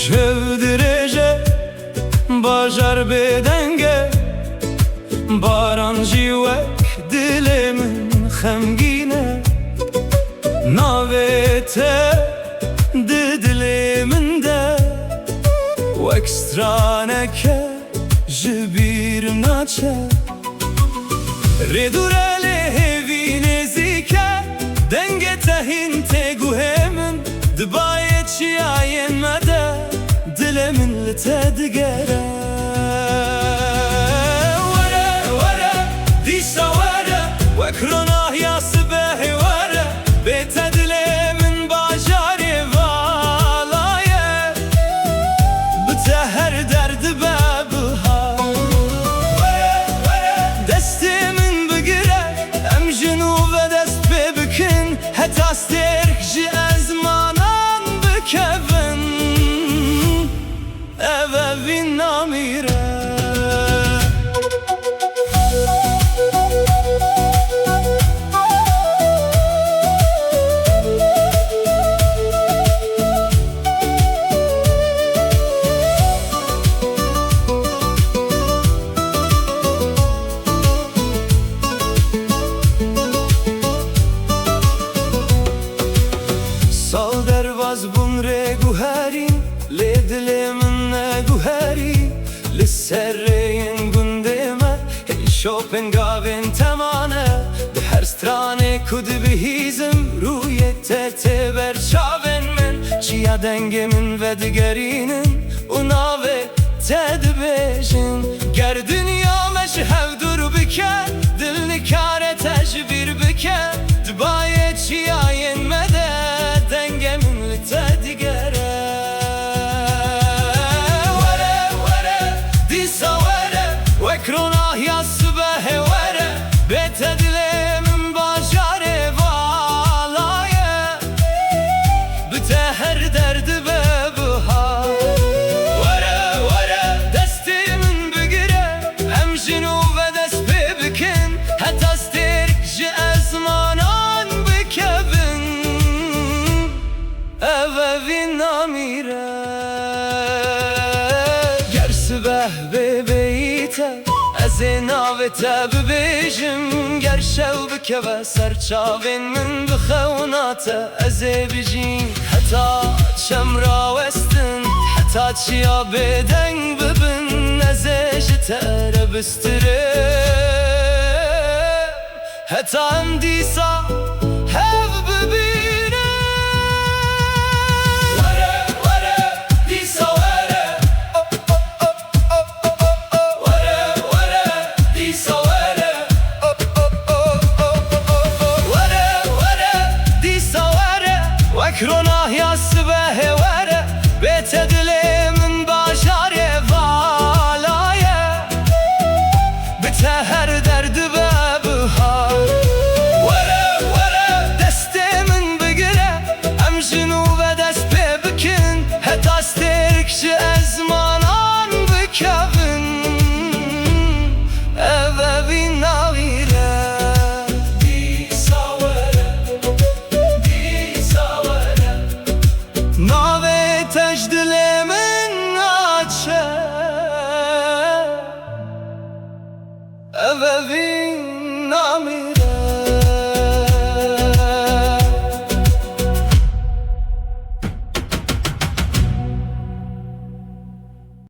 Şevdirece bajar bedenge Baran jivek dilimin xemgine Navete dilimin de Wek straneke jibir naçe Redurele hevi nezike Denge tehin tegu hemin Dbaye çiyayen mede Dilemin lite digere Vere vere disa vere Vekrona yası behi vere Bete dilemin bajari valaye Bite her derdi bebuha Vere vere destimin bigire Em jinu ve dest bebikin Heta sterk ji ezmanan bikevin Eve vin namire Sal dervaz bun re guherin Le dilimin ne guheri Le serreyin gundeme Hey şopen gavin temane De her strane kud bihizim Ruyette teber çaven men Çiya dengemin ve digerinin Unave tedbejin Ger dünya meşhevdur bike Dil nikare tecbir bike Dbaye çiya yenmede Dengemin lite digere Vere vere disa vere Vekrona yası behe vere Bete dilemin bajare valaye Bite her derdi bebuha Vere vere destimin bigire Em jinu ve dest bebikin Heta sterk ji ezmanan bikevin Eve vin namire Gersi beh bebeyte Ez navete bibejim Ger şev bikeve serçavin min bixewnate Ez bijin heta çemra westin Heta çiya bedeng bibin Ez jitere bistirim Heta em dîsa hev bibine Vere vere dîsa vere Vere vere dîsa vere Vere vere dîsa vere Vekrona yası behe vere Bete dilimin bajare valaye Bite her derdi bebuha Vere vere destimin bigire Em jinu ve dest bebikin Heta sterk ji ezmanan bikevin Eve vin navire Dîsa vere Dîsa vere Nave tecdilimin naçe Eve vin